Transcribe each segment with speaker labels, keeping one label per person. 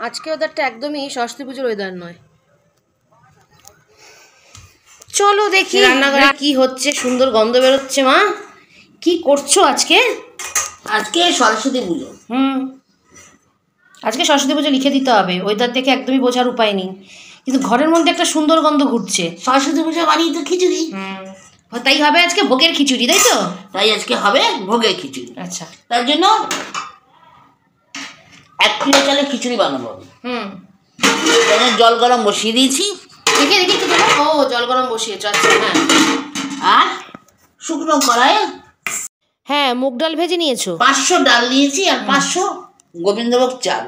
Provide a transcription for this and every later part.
Speaker 1: আজকে ওদেরটা একদমই সরস্বতী পুজোর ওয়েদার নয়। চলো দেখি রান্নাঘরে কি হচ্ছে, সুন্দর গন্ধ বেরোচ্ছে। মা কি করছো আজকে?
Speaker 2: আজকে সরস্বতী পুজো।
Speaker 1: আজকে সরস্বতী পুজো লিখে দিতে হবে, ওয়েদার দেখে একদমই বোঝার উপায় নেই, কিন্তু ঘরের মধ্যে একটা সুন্দর গন্ধ ঘুরছে।
Speaker 2: সরস্বতী পুজো বানিয়ে তো খিচুড়ি।
Speaker 1: তাই হবে আজকে ভোগের খিচুড়ি, তাই তো?
Speaker 2: তাই আজকে হবে ভোগের খিচুড়ি।
Speaker 1: আচ্ছা,
Speaker 2: তার জন্য 1 কিলো চালের খিচুড়ি বানাবো। জল গরম বসিয়ে দিয়েছি।
Speaker 1: দেখে দেখি একটু দেবো। ও জল গরম বসিয়েছ, আচ্ছা। হ্যাঁ,
Speaker 2: আর শুকনো কড়াইয়ে
Speaker 1: মুগ ডাল ভেজে নিয়েছো।
Speaker 2: 500 ডাল নিয়েছি আর 500 গোবিন্দভোগ চাল।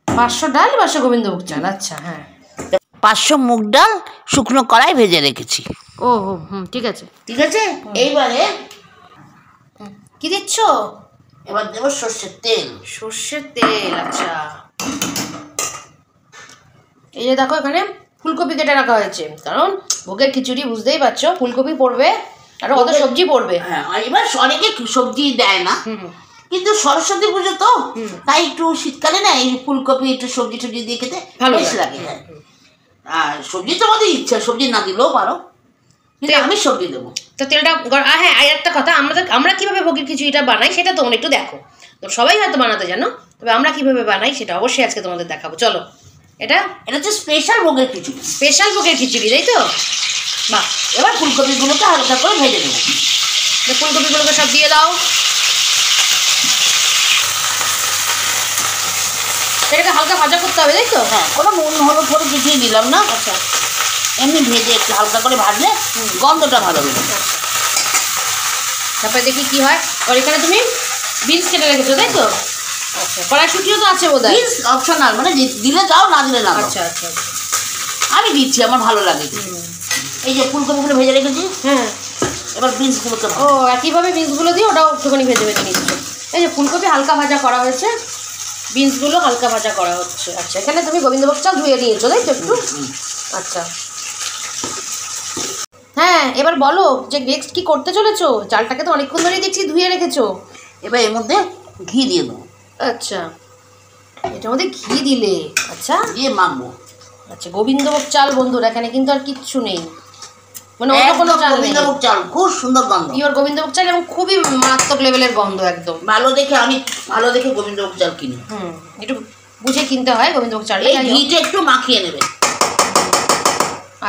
Speaker 1: 500 ডাল 500 গোবিন্দভোগ চাল, আচ্ছা। হ্যাঁ,
Speaker 2: 500 মুগ ডাল শুকনো কড়াই ভেজে রেখেছি।
Speaker 1: ও ঠিক আছে
Speaker 2: ঠিক আছে। এইবারে
Speaker 1: কি দিচ্ছ?
Speaker 2: এবার দেবো সর্ষের তেল।
Speaker 1: সর্ষের তেল, আচ্ছা। এই যে দেখো এখানে ফুলকপি কেটে রাখা হয়েছে, কারণ ভোগের খিচুড়ি বুঝতেই পারছো, ফুলকপি পড়বে আর কত সবজি পড়বে।
Speaker 2: হ্যাঁ, এবার অনেকে সবজি দেয় না, কিন্তু সরস্বতী পুজো তো তাই একটু শীতকালে না এই ফুলকপি একটু সবজি টবজি দিয়ে খেতে ভালো লাগে। আর সবজি তো আমাদের ইচ্ছা, সবজি না দিলেও পারো, কিন্তু আমি সবজি দেবো।
Speaker 1: তো তেলটা হ্যাঁ, আর একটা কথা, আমরা কিভাবে ভোগের খিচুড়িটা বানাই সেটা তোমরা একটু দেখো। তো সবাই হয়তো বানাতে জানো, তবে আমরা কিভাবে বানাই সেটা অবশ্যই আজকে তোমাদের দেখাবো। চলো, এটা
Speaker 2: হচ্ছে স্পেশাল ভোগের খিচুড়ি।
Speaker 1: স্পেশাল ভোগের খিচুড়ি, তাই তো?
Speaker 2: বাহ। এবার ফুলকপিগুলোকে হালকা করে ভেজে দেবো।
Speaker 1: ফুলকপিগুলোকে সব দিয়ে দাও। এটাকে হালকা ভাজা করতে হবে, তাই তো?
Speaker 2: হ্যাঁ, কোনো নুন হলুদ ফলুদ কিছুই দিলাম না।
Speaker 1: আচ্ছা,
Speaker 2: এমনি ভেজে একটু হালকা করে ভাজলে গন্ধটা ভালো বেরোবে।
Speaker 1: তারপরে দেখি কি হয়। আর এখানে তুমি বিনস কেটে রেখেছো, তাই তো? আচ্ছা, কড়াইশুঁটিও তো আছে বোধহয়।
Speaker 2: বিনস অপশনাল, মানে দিলে যাও, না দিলে না।
Speaker 1: আচ্ছা আচ্ছা,
Speaker 2: আমি দিচ্ছি, আমার ভালো লাগে। এই যে ফুলকপিগুলো ভেজে রেখেছি।
Speaker 1: হ্যাঁ,
Speaker 2: এবার বিনসগুলোকে
Speaker 1: একইভাবে বিনসগুলো দিয়ে ওটাও একটুখানি ভেজে ভেজে নিচ্ছো। এই যে ফুলকপি হালকা ভাজা করা হয়েছে, বিনসগুলো হালকা ভাজা করা হচ্ছে। আচ্ছা, এখানে তুমি গোবিন্দভোগ চাল ধুয়ে নিয়েছো, তাই তো? একটু আচ্ছা। হ্যাঁ, এবার বলো যে নেক্সট কি করতে চলেছো? চালটাকে তো অনেকক্ষণ ধরেই দেখছি ধুয়ে রেখেছো।
Speaker 2: এবার এর মধ্যে ঘি দিয়ে দেবো।
Speaker 1: আচ্ছা, এটার মধ্যে ঘি দিলে, আচ্ছা,
Speaker 2: দিয়ে মাখবো।
Speaker 1: আচ্ছা, গোবিন্দভোগ চাল বন্ধুরা, এখানে কিন্তু আর কিচ্ছু নেই, মানে অন্য কোনো চাল নেই।
Speaker 2: গোবিন্দভোগ চাল, খুব সুন্দর গন্ধ,
Speaker 1: পিওর গোবিন্দভোগ চাল, এবং খুবই মারাত্মক লেভেলের গন্ধ একদম।
Speaker 2: আমি ভালো দেখে গোবিন্দভোগ চাল কিনি।
Speaker 1: একটু বুঝে কিনতে হয় গোবিন্দভোগ চাল।
Speaker 2: এই ঘিটা একটু মাখিয়ে নেবে।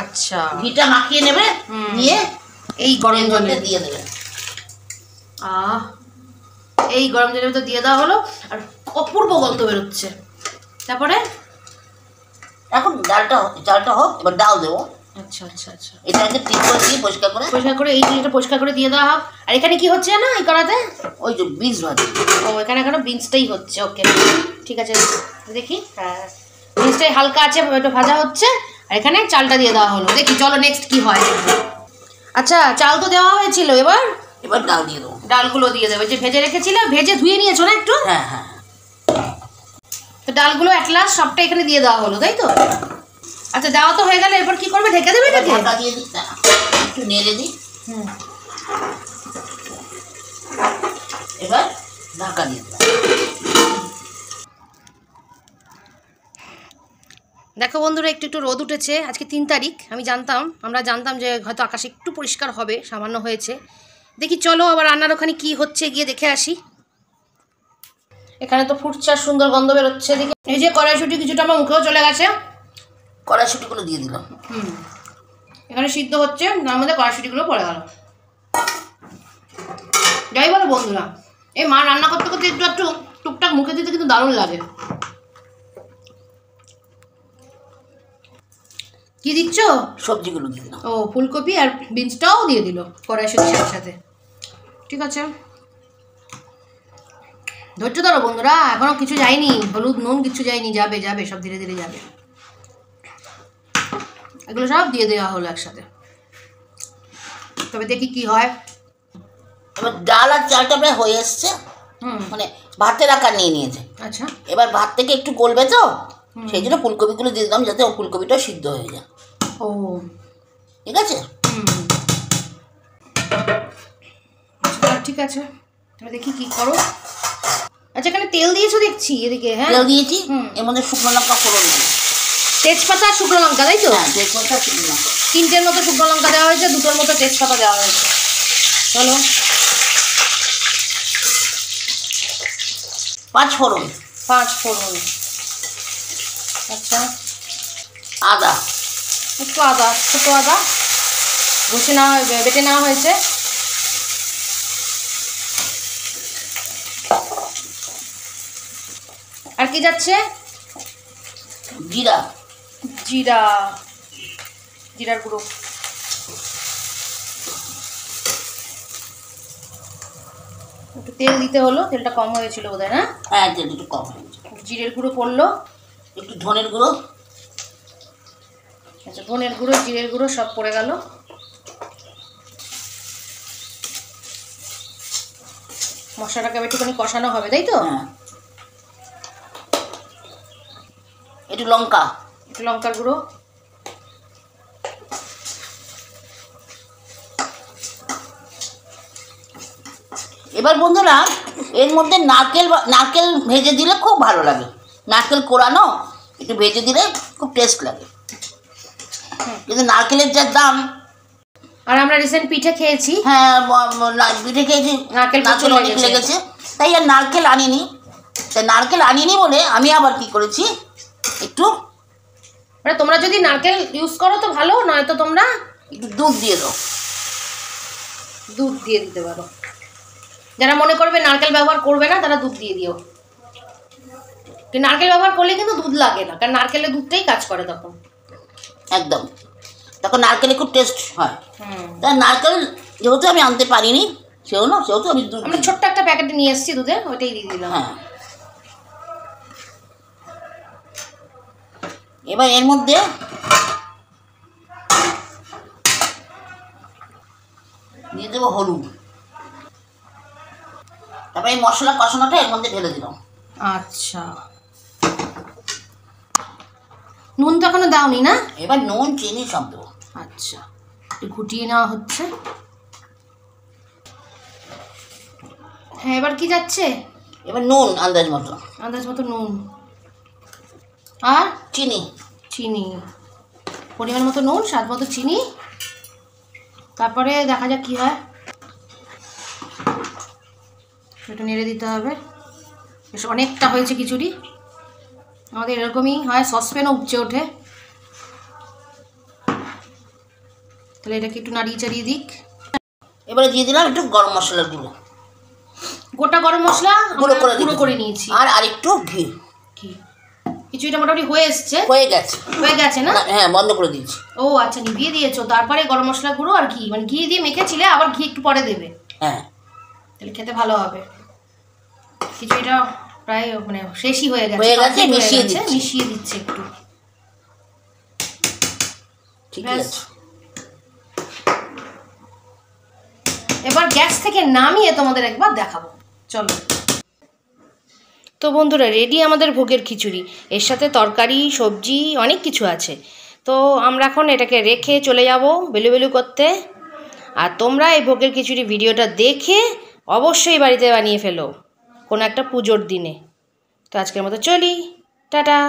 Speaker 1: আচ্ছা,
Speaker 2: ঘিটা মাখিয়ে নেবে, নিয়ে
Speaker 1: এই গরম জলে
Speaker 2: দিয়ে দেবে।
Speaker 1: এই গরম জলের ভিতর দিয়ে দেওয়া হলো, আর অপূর্ব গন্ধ বেরোচ্ছে। তারপরে
Speaker 2: এখন চালটা হোক, এবার ডাল দেবো।
Speaker 1: আচ্ছা আচ্ছা আচ্ছা,
Speaker 2: এটাকে ঠিক করে দিয়ে পরিষ্কার করে
Speaker 1: এই জিনিসটা পরিষ্কার করে দিয়ে দেওয়া হোক। আর এখানে কি হচ্ছে না এই কড়াতে?
Speaker 2: ওই যে বিনস ভাজি।
Speaker 1: এখানে এখনো বিনসটাই হচ্ছে। ওকে, ঠিক আছে, দেখি। হ্যাঁ, বিনসটাই হালকা আছে, একটু ভাজা হচ্ছে, আর এখানে চালটা দিয়ে দেওয়া হলো। দেখি চলো নেক্সট কি হয়। আচ্ছা, চাল তো দেওয়া হয়েছিল,
Speaker 2: এবার ডাল দিয়ে দেবো।
Speaker 1: ডালগুলো দিয়ে দেবে, যে ভেজে রেখেছিলে, ভেজে ধুয়ে নিয়েছো না একটু?
Speaker 2: হ্যাঁ হ্যাঁ।
Speaker 1: তো ডালগুলো অ্যাট লাস্ট সবটা এখানে দিয়ে দেওয়া হলো, তাই তো? আচ্ছা, দেওয়া তো হয়ে গেলে এরপর কি করবে? ঢেকে দেবে এটাকে?
Speaker 2: ঢাকা দিয়ে দিই, একটু নেড়ে দিই। এবার ঢাকা দিয়ে দিই।
Speaker 1: দেখো বন্ধুরা, একটু একটু রোদ উঠেছে। আজকে 3 তারিখ। আমরা জানতাম যে হয়তো আকাশে একটু পরিষ্কার হবে, সামান্য হয়েছে। দেখি চলো আবার রান্নার ওখানে কি হচ্ছে গিয়ে দেখে আসি। এখানে তো ফুটছে, সুন্দর গন্ধ বেরোচ্ছে। দেখি, এই যে কড়াইশুঁটি কিছুটা আমার মুখেও চলে গেছে।
Speaker 2: কড়াইশুঁটিগুলো দিয়ে দিলাম।
Speaker 1: এখানে সিদ্ধ হচ্ছে, তার মধ্যে কড়াইশুঁটিগুলো পড়ে গেল। যাই বলো বন্ধুরা, এই মা রান্না করতে করতে একটু একটু টুকটাক মুখে দিতে কিন্তু দারুণ লাগে। কি দিচ্ছ?
Speaker 2: সবজিগুলো দিয়ে দিলাম।
Speaker 1: ফুলকপি আর বিনসটাও দিয়ে দিল কড়াইশুঁটির সাথে। ঠিক আছে, ধৈর্য ধরো বন্ধুরা, এখনো কিছু যায়নি, হলুদ নুন কিছু যায়নি, যাবে যাবে, সব ধীরে ধীরে যাবে। এগুলো সব দিয়ে দেওয়া হলো একসাথে। তবে দেখি কি হয়।
Speaker 2: এবার ডাল আর চালটা প্রায় হয়ে এসছে, মানে ভাতের আকার নিয়ে নিয়েছে।
Speaker 1: আচ্ছা,
Speaker 2: এবার ভাত থেকে একটু গলবে তো, সেই জন্য ফুলকপিগুলো দিয়ে দিলাম, যাতে ফুলকপিটাও সিদ্ধ হয়ে যায়। ঠিক আছে।
Speaker 1: ঠিক আছে, তবে দেখি কি করো। আচ্ছা, এখানে তেল দিয়েছো দেখছি এদিকে। হ্যাঁ,
Speaker 2: তেল দিয়েছি, এর মধ্যে শুকনো লঙ্কা ফোড়ন দিই,
Speaker 1: তেজপাতা শুকনো লঙ্কা, তাই তো?
Speaker 2: হ্যাঁ, তেজপাতা শুকনো লঙ্কা।
Speaker 1: 3টের মতো শুকনো লঙ্কা দেওয়া হয়েছে, 2টোর মতো তেজপাতা দেওয়া হয়েছে। চলো,
Speaker 2: 5 ফোড়ন।
Speaker 1: আচ্ছা,
Speaker 2: আদা,
Speaker 1: একটু আদা, ছোটো আদা ঘষে নেওয়া, বেটে নেওয়া হয়েছে। আর কি যাচ্ছে?
Speaker 2: জিরা,
Speaker 1: জিরার গুঁড়ো। একটু তেল দিতে হলো, তেলটা কম হয়েছিল বোধহয়, না?
Speaker 2: হ্যাঁ, তেল একটু কম হয়েছে।
Speaker 1: জিরের গুঁড়ো পড়লো,
Speaker 2: একটু ধনের গুঁড়ো।
Speaker 1: আচ্ছা, ধনের গুঁড়ো, জিরের গুঁড়ো সব পড়ে গেল। মশলাটাকে একটুখানি কষানো হবে, তাই তো?
Speaker 2: হ্যাঁ, একটু লঙ্কার
Speaker 1: গুঁড়ো।
Speaker 2: এবার বন্ধুরা, এর মধ্যে নারকেল ভেজে দিলে খুব ভালো লাগে। নারকেল কোড়ানো একটু ভেজে দিলে খুব টেস্ট লাগে। কিন্তু নারকেলের যা দাম।
Speaker 1: আর আমরা রিসেন্ট পিঠে খেয়েছি।
Speaker 2: হ্যাঁ, পিঠে খেয়েছি, নারকেল অনেক লেগেছে, তাই আর নারকেল আনিনি বলে আমি আবার কি করেছি, একটু
Speaker 1: মানে তোমরা যদি নারকেল ইউজ করো তো ভালো, নয়তো তোমরা
Speaker 2: একটু দুধ দিয়ে দাও।
Speaker 1: দুধ দিয়ে দিতে পারো। যারা মনে করবে নারকেল ব্যবহার করবে না, তারা দুধ দিয়ে দিও। নারকেল ব্যবহার করলে কিন্তু দুধ লাগে না, কারণ নারকেলের দুধটাই কাজ করে তখন।
Speaker 2: একদম, তখন নারকেলে খুব টেস্ট হয়। তাই নারকেল যেহেতু আমি আনতে পারিনি, সেহেতু আমি দুধ,
Speaker 1: আমরা ছোট্ট একটা প্যাকেটে নিয়ে এসেছি দুধের, ওইটাই দিয়ে দিলাম।
Speaker 2: হ্যাঁ, এবার এর মধ্যে দিয়ে দেবো হলুদ। তারপরে এই মশলা কষানোটা এর মধ্যে ঢেলে দিলাম।
Speaker 1: আচ্ছা, নুন তো এখনো দাওনি, না?
Speaker 2: এবার নুন চিনি সব দেবো।
Speaker 1: আচ্ছা, একটু ঘুটিয়ে নেওয়া হচ্ছে। হ্যাঁ, এবার কি যাচ্ছে?
Speaker 2: এবার নুন আন্দাজ মতো
Speaker 1: নুন, আর
Speaker 2: চিনি
Speaker 1: পরিমাণ মতো নুন, স্বাদ মতো চিনি। তারপরে দেখা যাক কি হয়। এটা নেড়ে দিতে হবে। বেশ অনেকটা হয়েছে খিচুড়ি, আমাদের এরকমই হয়, সসপ্যানও উপচে ওঠে। তাহলে এটাকে একটু নাড়িয়ে চাড়িয়ে দিক।
Speaker 2: এবারে দিয়ে দিলাম একটু গরম মশলার গুঁড়ো,
Speaker 1: গোটা গরম মশলা গুঁড়ো করে নিয়েছি।
Speaker 2: আর আরেকটু ঘি।
Speaker 1: খিচুড়িটা মোটামুটি হয়ে গেছে না?
Speaker 2: হ্যাঁ, বন্ধ করে দিয়েছি।
Speaker 1: ও আচ্ছা, নিভিয়ে দিয়েছো। তারপরে গরম মশলা গুঁড়ো আর ঘি, মানে ঘি দিয়ে মেখেছিলে, আবার ঘি একটু পরে দেবে।
Speaker 2: হ্যাঁ,
Speaker 1: তাহলে খেতে ভালো হবে। খিচুড়িটা প্রায় মানে শেষই হয়ে গেছে, মিশিয়ে দিচ্ছে একটু।
Speaker 2: ঠিক আছে,
Speaker 1: এবার গ্যাস থেকে নামিয়ে তোমাদের একবার দেখাবো, চলো। তো বন্ধুরা, রেডি আমাদের ভোগের খিচুড়ি। এর সাথে তরকারি, সবজি, অনেক কিছু আছে। তো আমরা এখন এটাকে রেখে চলে যাব বেলু করতে। আর তোমরা এই ভোগের খিচুড়ি ভিডিওটা দেখে অবশ্যই বাড়িতে বানিয়ে ফেলো কোনো একটা পুজোর দিনে। তো আজকের মতো চলি, টাটা।